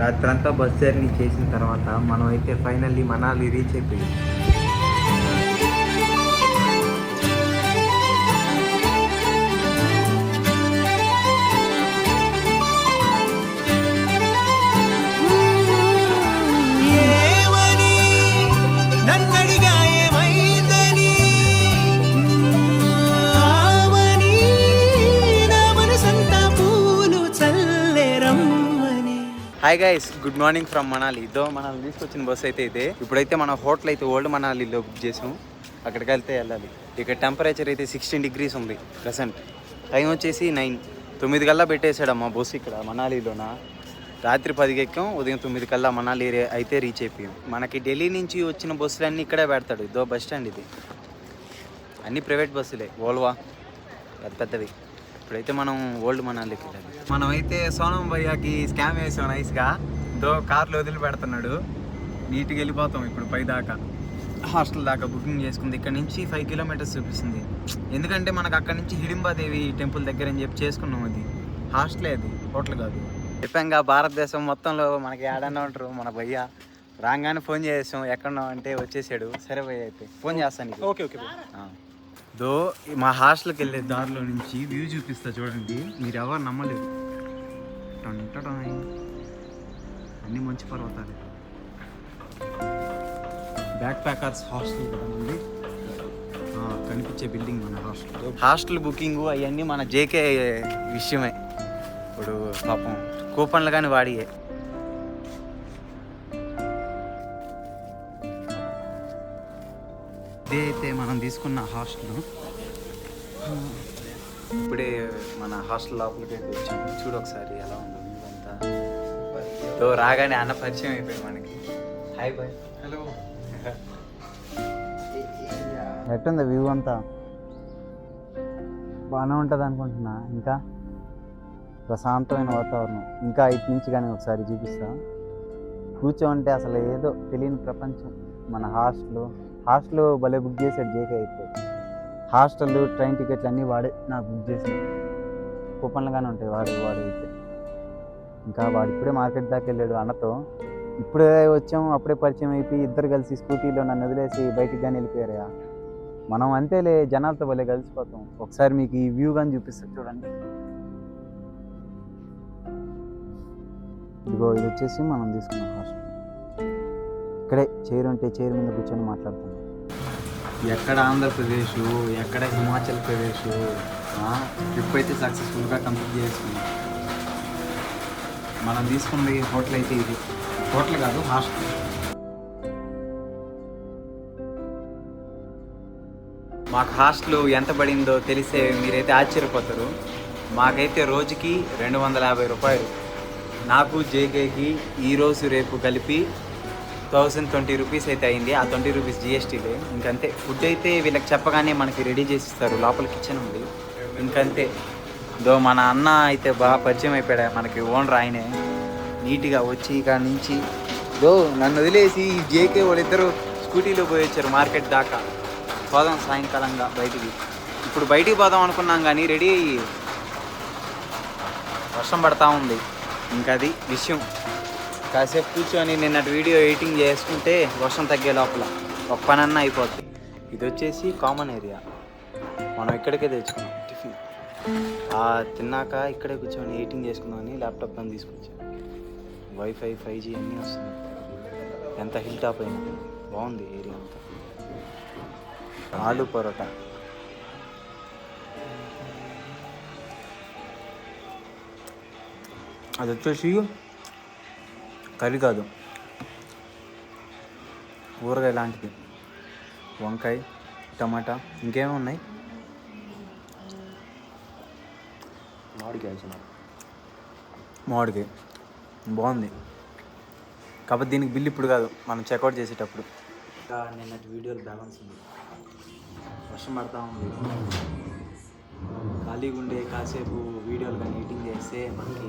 రాత్రంతా bus journey చేసిన తర్వాత మనం అయితే ఫైనల్లీ మనాలి రీచ్ అయిపోయాం. Hi guys, good morning from Manali. ఇదో మనల్ని తీసుకొచ్చిన బస్సు అయితే ఇదే. ఇప్పుడైతే మన హోటల్ అయితే ఓల్డ్ మనాలిలో బుక్ చేసాం. అక్కడికి వెళ్తే వెళ్ళాలి. ఇక్కడ టెంపరేచర్ అయితే 16 degrees ఉంది ప్రెసెంట్. టైం వచ్చేసి 9. 9 కల్లా పెట్టేశాడమ్మా బస్సు ఇక్కడ మనాలిలోన. రాత్రి 10కి ఎక్కాం, ఉదయం 9 కల్లా మనాలి అయితే రీచ్ అయిపోయాం. మనకి ఢిల్లీ నుంచి వచ్చిన బస్సులన్నీ ఇక్కడే పెడతాడు. ఇదో బస్ స్టాండ్ ఇది. అన్ని ప్రైవేట్ బస్సులే, ఓల్వా పెద్ద పెద్దవి. ఇప్పుడైతే మనం ఓల్డ్ మనాలికి వెళ్ళాలి. మనం అయితే సోనం భయ్యాకి స్కామ్ వేసాం నైస్గా. దో కార్లో వదిలి పెడుతున్నాడు. నీట్గా వెళ్ళిపోతాం ఇప్పుడు పై దాకా, హాస్టల్ దాకా బుకింగ్ చేసుకుంది. ఇక్కడ నుంచి 5 kilometers చూపిస్తుంది. ఎందుకంటే మనకు అక్కడ నుంచి హిడింబాదేవి టెంపుల్ దగ్గర అని చెప్పి చేసుకున్నాం. అది హాస్టలే, అది హోటల్ కాదు. చెప్పాక భారతదేశం మొత్తంలో మనకి ఏడన్నా ఉంటారు. మన భయ్య రాగానే ఫోన్ చేసాం, ఎక్కడున్నాం అంటే వచ్చేసాడు. సరే భయ్య అయితే ఫోన్ చేస్తాను. Okay okay. దో మా హాస్టల్కి వెళ్ళే దారిలో నుంచి వ్యూ చూపిస్తా చూడండి, మీరు ఎవరు నమ్మలేరు. అన్ని మంచి పర్వతాలు. బ్యాక్ ప్యాకర్స్ హాస్టల్ కూడా ఉంది. కనిపించే బిల్డింగ్ మన హాస్టల్. హాస్టల్ బుకింగ్ అవన్నీ మన జేకే విషయమే. ఇప్పుడు పాపం కూపన్లు కానీ వాడియే. ఇదే అయితే మనం తీసుకున్న హాస్టల్. ఇప్పుడే మన హాస్టల్ లోపలికి అయితే వచ్చాము. చూడు ఒకసారి ఎలా ఉందో అంతా. తో రాగానే అన్న పరిచయం అయిపోయింది మనకి. Hi bye. హలో. ఎట్టుంది వ్యూ అంతా? బాగానే ఉంటుంది అనుకుంటున్నా. ఇంకా ప్రశాంతమైన వాతావరణం. ఇంకా ఇటు నుంచి కానీ ఒకసారి చూపిస్తా. కూర్చోంటే అసలు ఏదో తెలియని ప్రపంచం. మన హాస్టల్ భలే బుక్ చేశాడు జేకే అయితే. హాస్టల్, ట్రైన్ టికెట్లు అన్నీ వాడే నాకు బుక్ చేసాడు. కూపన్లుగానే ఉంటాయి వాడు అయితే. ఇంకా వాడు ఇప్పుడే మార్కెట్ దాకా వెళ్ళాడు అన్నతో. ఇప్పుడే వచ్చాము, అప్పుడే పరిచయం అయిపోయి ఇద్దరు కలిసి స్కూటీలో నన్ను వదిలేసి బయటికి కానీ వెళ్ళిపోయారయా. మనం అంతేలే, జనాలతో భలే కలిసిపోతాం. ఒకసారి మీకు ఈ వ్యూ కానీ చూపిస్తారు చూడండి. ఇదిగో ఇది వచ్చేసి మనం తీసుకున్నాం హాస్టల్. ఇక్కడే చైర్ ఉంటే చైర్ మీద కూర్చొని మాట్లాడుతున్నాం. ఎక్కడ ఆంధ్రప్రదేశ్, ఎక్కడ హిమాచల్ ప్రదేశ్. ట్రిప్ అయితే సక్సెస్ఫుల్గా కంప్లీట్ చేసుకున్నాం. మనం తీసుకున్న హోటల్ అయితే ఇది. హోటల్ కాదు, హాస్టల్. మాకు హాస్టల్ ఎంత పడిందో తెలిసే మీరైతే ఆశ్చర్యపోతారు. మాకైతే రోజుకి 250 రూపాయలు. నాకు జేకేకి ఈరోజు రేపు కలిపి 1020 రూపీస్ అయితే అయింది. ఆ 20 రూపీస్ జిఎస్టీలే. ఇంకంతే. ఫుడ్ అయితే వీళ్ళకి చెప్పగానే మనకి రెడీ చేసి ఇస్తారు. లోపల కిచెన్ ఉంది. ఇంకంతే. దో మన అన్న అయితే బాగా పరిచయం అయిపోయాడు మనకి. ఓనర్ ఆయనే. నీట్గా వచ్చి ఇక్కడ నుంచి దో నన్ను వదిలేసి ఈ జేకే వాళ్ళిద్దరూ స్కూటీలో పోయి వచ్చారు మార్కెట్ దాకా. పోదాం సాయంకాలంగా బయటికి. ఇప్పుడు బయటికి పోదాం అనుకున్నాం కానీ రెడీ అయ్యి వర్షం పడతా ఉంది. ఇంకది విషయం. కాసేపు కూర్చొని నిన్నటి వీడియో ఎడిటింగ్ చేసుకుంటే వర్షం తగ్గే లోపల ఒక పనన్నా అయిపోద్ది. ఇది వచ్చేసి కామన్ ఏరియా. మనం ఇక్కడికే తెచ్చుకున్నాం టిఫిన్. తిన్నాక ఇక్కడే కూర్చొని ఎడిటింగ్ చేసుకుందామని ల్యాప్టాప్ అని తీసుకొచ్చాను. వైఫై 5G అన్నీ వస్తున్నాయి. ఎంత హిల్ టాప్ అయినా బాగుంది ఏరియా అంతా. ఆలు పరోటా. అది వచ్చేసి కర్రీ కాదు, ఊరగాయ లాంటిది. వంకాయ, టమాటా, ఇంకేమో ఉన్నాయి. మామిడికాయ బాగుంది. కాకపోతే దీనికి బిల్ ఇప్పుడు కాదు, మనం చెక్అవుట్ చేసేటప్పుడు. ఇంకా నిన్నటి వీడియోలు బ్యాలెన్స్ ఉంది. వర్షం పడతా ఉంది. ఖాళీగా ఉండే కాసేపు వీడియోలు కానీ ఎడిటింగ్ చేస్తే మనకి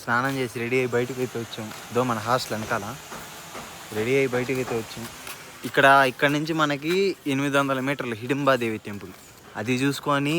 స్నానం చేసి రెడీ అయ్యి బయటకు అయితే వచ్చాం. దో మన హాస్టల్ వెనకాల రెడీ అయ్యి బయటకు అయితే వచ్చాం. ఇక్కడ నుంచి మనకి 800 మీటర్లు హిడింబాదేవి టెంపుల్. అది చూసుకొని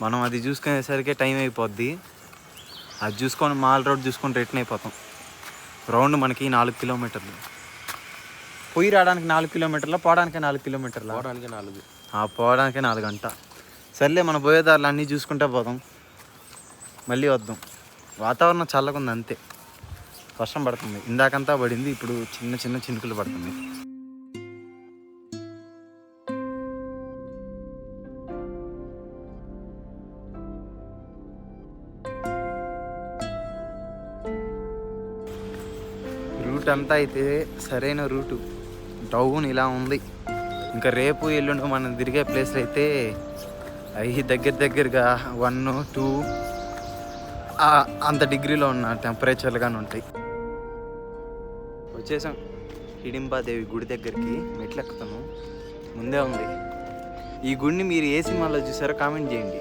మనం అది చూసుకునేసరికి టైం అయిపోద్ది. అది చూసుకొని మాల్ రోడ్ చూసుకొని రిటర్న్ అయిపోతాం. రౌండ్ మనకి 4 కిలోమీటర్లు. పోయి రావడానికి 4 కిలోమీటర్ల, పోవడానికి 4 కిలోమీటర్ల. పోవడానికి 4 గంట. సర్లే మన పోయేదారులు అన్నీ చూసుకుంటే పోదాం, మళ్ళీ వద్దాం. వాతావరణం చల్లగా ఉంది అంతే. వర్షం పడుతుంది, ఇందాకంతా పడింది, ఇప్పుడు చిన్న చిన్న చినుకులు పడుతుంది. రూట్ అంతా అయితే సరైన రూటు. టౌన్ ఇలా ఉంది. ఇంకా రేపు ఎల్లుండి మనం తిరిగే ప్లేస్లు అయితే అవి దగ్గరగా 1, 2 అంత డిగ్రీలో ఉన్న టెంపరేచర్లు కానీ ఉంటాయి. వచ్చేసాం హిడింబాదేవి గుడి దగ్గరికి. మెట్లు ఎక్కుతాను, ముందే ఉంది. ఈ గుడిని మీరు ఏ సినిమాలో చూసారో కామెంట్ చేయండి.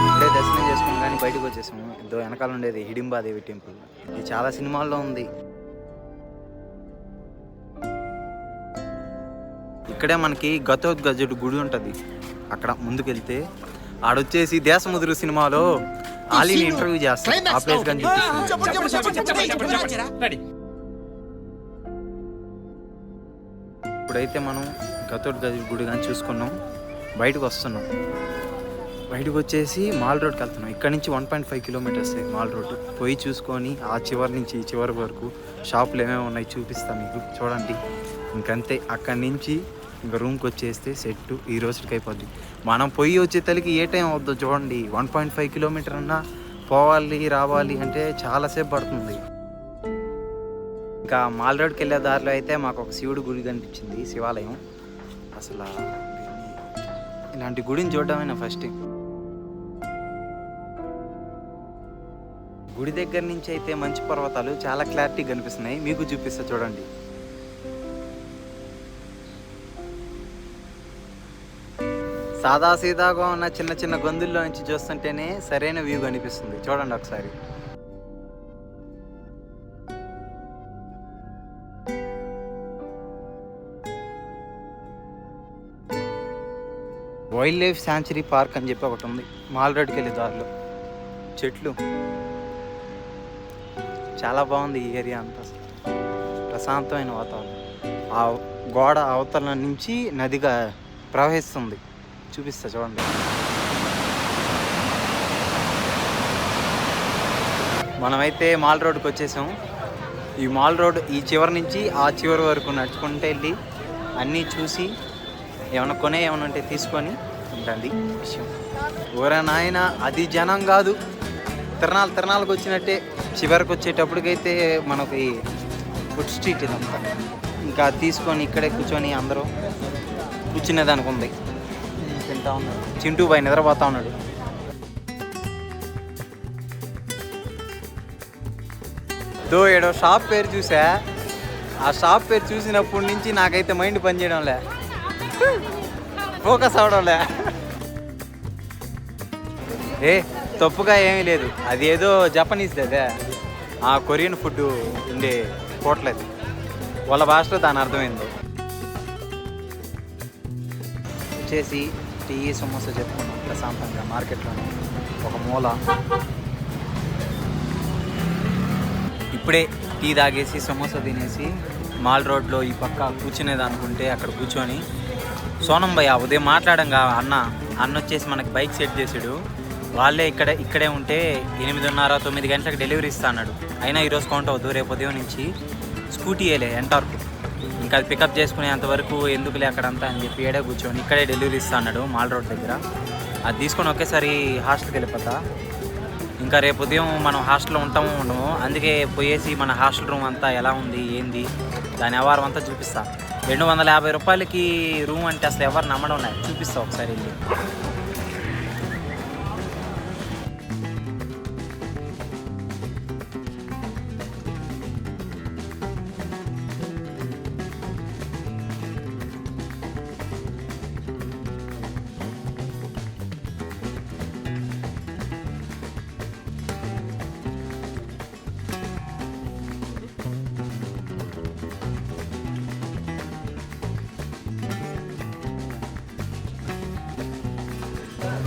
ఇప్పుడే దర్శనం చేసుకుని కానీ బయటకు వచ్చేసాము. ఎంతో వెనకాల ఉండేది హిడింబాదేవి టెంపుల్. ఇది చాలా సినిమాల్లో ఉంది. ఇక్కడే మనకి ఘటోత్కచుడు గుడి ఉంటుంది. అక్కడ ముందుకెళ్తే ఆడొచ్చేసి దేశముద్రు సినిమాలో ఆలీని ఇంటర్వ్యూ చేస్తాడు. ఆ ప్లేస్ కానీ ఇప్పుడైతే మనం ఘటోత్కచుడు గుడి కానీ చూసుకున్నాం. బయటకు వస్తున్నాం. బయటకు వచ్చేసి మాల్ రోడ్కి వెళ్తున్నాం. ఇక్కడ నుంచి 1.5 కిలోమీటర్స్ మాల్ రోడ్డు. పోయి చూసుకొని ఆ చివరి నుంచి ఈ చివరి వరకు షాపులు ఏమేమి ఉన్నాయి చూపిస్తాను మీకు, చూడండి. ఇంకంతే. అక్కడి నుంచి ఇంకా రూమ్కి వచ్చేస్తే సెట్ ఈ రోజుకి అయిపోద్ది. మనం పోయి వచ్చే తల్లికి ఏ టైం అవుద్దో చూడండి. 1.5 కిలోమీటర్ అన్నా పోవాలి రావాలి అంటే చాలాసేపు పడుతుంది. ఇంకా మాల్ రోడ్కి వెళ్ళే దారిలో అయితే మాకు ఒక శివుడు గుడి కనిపించింది, శివాలయం. అసలు ఇలాంటి గుడిని చూడడమే నా ఫస్ట్ టైం. గుడి దగ్గర నుంచి అయితే మంచు పర్వతాలు చాలా క్లారిటీ కనిపిస్తున్నాయి, మీకు చూపిస్తా చూడండి. సాదాసీదాగా ఉన్న చిన్న చిన్న గొంతుల్లో నుంచి చూస్తుంటేనే సరైన వ్యూ కనిపిస్తుంది. చూడండి ఒకసారి. వైల్డ్ లైఫ్ శాంచురీ పార్క్ అని చెప్పి ఒకటి ఉంది మాల్ రోడ్కి వెళ్ళే దారిలో. చెట్లు చాలా బాగుంది. ఈ ఏరియా అంతా ప్రశాంతమైన వాతావరణం. ఆ గోడ అవతల నుంచి నదిగా ప్రవహిస్తుంది, చూపిస్తా చూడండి. మనమైతే మాల్ రోడ్కి వచ్చేసాం. ఈ మాల్ రోడ్ ఈ చివరి నుంచి ఆ చివరి వరకు నడుచుకుంటూ వెళ్ళి అన్నీ చూసి ఏమైనా ఏమైనా ఉంటే తీసుకొని ఉంటుంది విషయం. ఊరా నాయన, అది జనం కాదు, తిరణాలకు వచ్చినట్టే. చివరికి వచ్చేటప్పటికైతే మనకి ఫుడ్ స్ట్రీట్ ఇదంతా. ఇంకా తీసుకొని ఇక్కడే కూర్చొని అందరూ కూర్చునేదానికి ఉంది. తింటా ఉన్నాడు చింటూ బాయ్, నిద్రపోతా ఉన్నాడు. ఏడో షాప్ పేరు చూసా. ఆ షాప్ పేరు చూసినప్పటి నుంచి నాకైతే మైండ్ పనిచేయడంలే, ఫోకస్ అవడంలే. తప్పుగా ఏమీ లేదు, అది ఏదో జపనీస్ది, అదే ఆ కొరియన్ ఫుడ్ ఉండే హోటల్. వాళ్ళ భాషలో దాని అర్థమైంది. వచ్చేసి టీ సమోసా చెప్పుకున్నాం ప్రశాంతంగా మార్కెట్లోనే ఒక మూల. ఇప్పుడే టీ తాగేసి సమోసా తినేసి మాల్ రోడ్లో ఈ పక్క కూర్చునేది అనుకుంటే అక్కడ కూర్చొని సోనం భయ్య ఉదయం మాట్లాడంగా అన్న వచ్చేసి మనకి బైక్ సెట్ చేసాడు. వాళ్ళే ఇక్కడే ఉంటే 8:30, 9 గంటలకు డెలివరీ ఇస్తా అన్నాడు. అయినా ఈరోజు కౌంట్ అవ్వద్దు, రేపు ఉదయం నుంచి స్కూటీ వేయలే ఎంటార్కు. ఇంకా అది పికప్ చేసుకునేంతవరకు ఎందుకులే అక్కడంతా అని చెప్పి ఏడే కూర్చొని ఇక్కడే డెలివరీ ఇస్తా అన్నాడు మాల్ రోడ్ దగ్గర. అది తీసుకొని ఒకేసారి హాస్టల్కి వెళ్ళిపోతా. ఇంకా రేపు ఉదయం మనం హాస్టల్లో ఉండము. అందుకే పోయేసి మన హాస్టల్ రూమ్ అంతా ఎలా ఉంది ఏంది దాని వ్యవహారం అంతా చూపిస్తా. 250 రూపాయలకి రూమ్ అంటే అసలు ఎవరు నమ్మడం లేదు. చూపిస్తా ఒకసారి వెళ్ళి.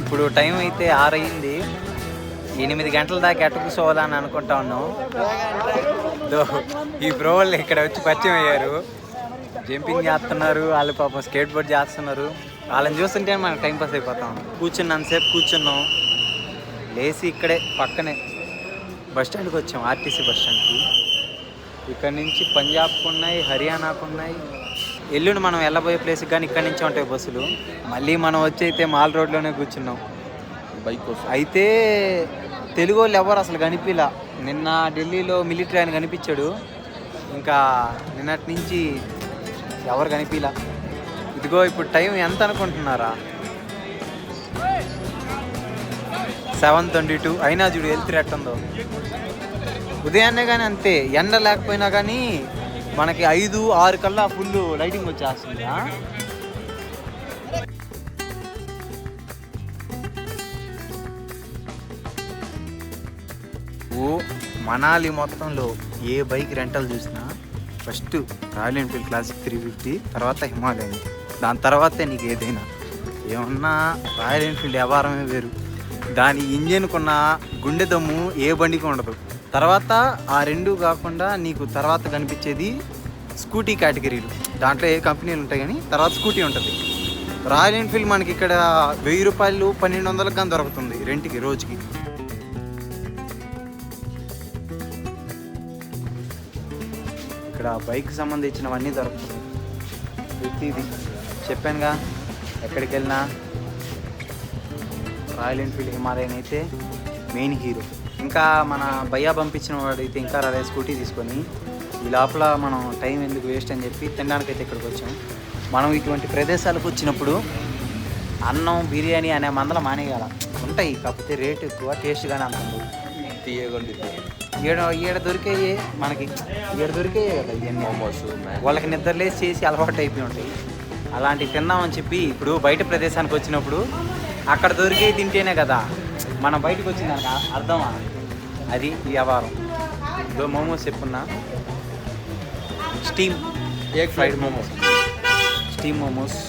ఇప్పుడు టైం అయితే 6 అయింది. 8 గంటల దాకా ఎట్ట కూర్చోవాలని అనుకుంటా ఉన్నాం. ఈ బ్రో వాళ్ళు ఇక్కడ వచ్చి పరిచయం అయ్యారు. జంపింగ్ చేస్తున్నారు, వాళ్ళు పాపం స్కేట్ బోర్డ్ చేస్తున్నారు. వాళ్ళని చూస్తుంటే మనకు టైం పాస్ అయిపోతాం. కూర్చున్నంతసేపు కూర్చున్నాం. లేచి ఇక్కడే పక్కనే బస్ స్టాండ్కి వచ్చాం, ఆర్టీసీ బస్ స్టాండ్కి. ఇక్కడ నుంచి పంజాబ్కు ఉన్నాయి, హర్యానాకు ఉన్నాయి. ఎల్లుండి మనం వెళ్ళబోయే ప్లేస్కి కానీ ఇక్కడ నుంచి ఉంటాయి బస్సులు. మళ్ళీ మనం వచ్చి అయితే మాల్ రోడ్లోనే కూర్చున్నాం బైక్ కోసం. అయితే తెలుగు వాళ్ళు ఎవరు అసలు కనిపించలా. నిన్న ఢిల్లీలో మిలిటరీ ఆయన కనిపించాడు, ఇంకా నిన్నటి నుంచి ఎవరు కనిపించలా. ఇదిగో ఇప్పుడు టైం ఎంత అనుకుంటున్నారా? 7:22 అయినా చూడు వెళ్తురు ఎట్టుందో. ఉదయాన్నే కానీ అంతే, ఎండ లేకపోయినా కానీ మనకి 5-6 కల్లా ఫుల్ లైటింగ్ వచ్చేస్తుంది. మనాలి మొత్తంలో ఏ బైక్ రెంటల్ చూసినా ఫస్ట్ రాయల్ ఎన్ఫీల్డ్ క్లాసిక్ 350, తర్వాత హిమాలయన్, దాని తర్వాతే నీకు ఏదైనా. ఏమన్నా రాయల్ ఎన్ఫీల్డ్ వ్యవహారమే వేరు. దాని ఇంజిన్కున్న గుండె దమ్ము ఏ బండికి ఉండదు. తర్వాత ఆ రెండు కాకుండా నీకు తర్వాత కనిపించేది స్కూటీ కేటగిరీలు. దాంట్లో ఏ కంపెనీలు ఉంటాయి కానీ తర్వాత స్కూటీ ఉంటుంది. రాయల్ ఎన్ఫీల్డ్ మనకి ఇక్కడ 1000 రూపాయలు 1200 కానీ దొరుకుతుంది రెంట్కి రోజుకి. ఇక్కడ బైక్ సంబంధించినవన్నీ దొరుకుతుంది. ప్రతిది చెప్పానుగా, ఎక్కడికి వెళ్ళినా రాయల్ ఎన్ఫీల్డ్ హిమాలయన్ అయితే మెయిన్ హీరో. ఇంకా మన భయ్యా పంపించిన వాడైతే ఇంకా రాలే స్కూటీ తీసుకొని. ఈ లోపల మనం టైం ఎందుకు వేస్ట్ అని చెప్పి తినడానికైతే ఇక్కడికి వచ్చాం. మనం ఇటువంటి ప్రదేశాలకు వచ్చినప్పుడు అన్నం బిర్యానీ అనే మందల మానేయాల ఉంటాయి, కాకపోతే రేటు ఎక్కువ, టేస్ట్ కానీ అంత ఈడ దొరికేవి మనకి, ఈడ దొరికేవి కదా ఇవన్నీ. వాళ్ళకి నిద్రలేసి చేసి అలవాటు అయిపోయి ఉంటాయి. అలాంటివి తిందామని చెప్పి ఇప్పుడు బయట ప్రదేశానికి వచ్చినప్పుడు అక్కడ దొరికేవి తింటేనే కదా మనం బయటకు వచ్చిన దానికి అర్థమా. అది ఈ వ్యవహారం. ఇదో మోమోస్ చెప్పున్నా, steam egg fried momos, steam momos.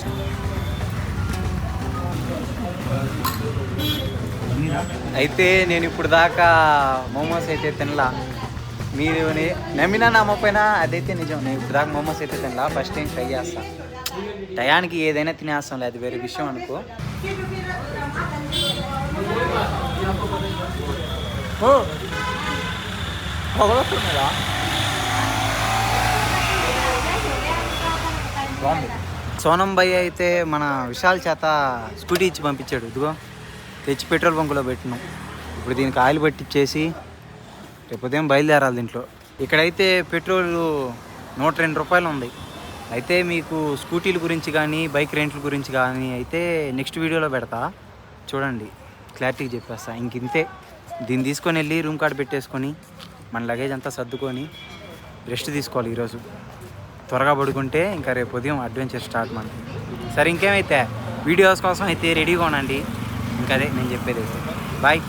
అయితే నేను ఇప్పుడు దాకా మోమోస్ అయితే తినలా. మీరు నమ్మినా నమ్మపోయినా అదైతే నిజం. నేను ఇప్పుడు దాకా మోమోస్ అయితే తినలా, ఫస్ట్ టైం ట్రై చేస్తాను. టయానికి ఏదైనా తినేస్తాం, లేదు వేరే విషయం అనుకో. సోనం భయ్య అయితే మన విశాల్ చేత స్కూటీ ఇచ్చి పంపించాడు. ఇదిగో తెచ్చి పెట్రోల్ బంకులో పెట్టినాం. ఇప్పుడు దీనికి ఆయిల్ పట్టించేసి రేపు ఉదయం బయలుదేరాలి దీంట్లో. ఇక్కడైతే పెట్రోల్ 102 రూపాయలు ఉంది. అయితే మీకు స్కూటీల గురించి కానీ బైక్ రెంట్ల గురించి కానీ అయితే నెక్స్ట్ వీడియోలో పెడతా, చూడండి, క్లారిటీగా చెప్పేస్తా. ఇంతే, దీన్ని తీసుకొని వెళ్ళి రూమ్ కార్డ్ పెట్టేసుకొని మన లగేజ్ అంతా సర్దుకొని రెస్ట్ తీసుకోవాలి. ఈరోజు త్వరగా పడుకుంటే ఇంకా రేపు ఉదయం అడ్వెంచర్ స్టార్ట్ మనకి. సరే, ఇంకేమైతే వీడియోస్ కోసం అయితే రెడీగా ఉండండి. ఇంకా అదే నేను చెప్పేది. బాయ్.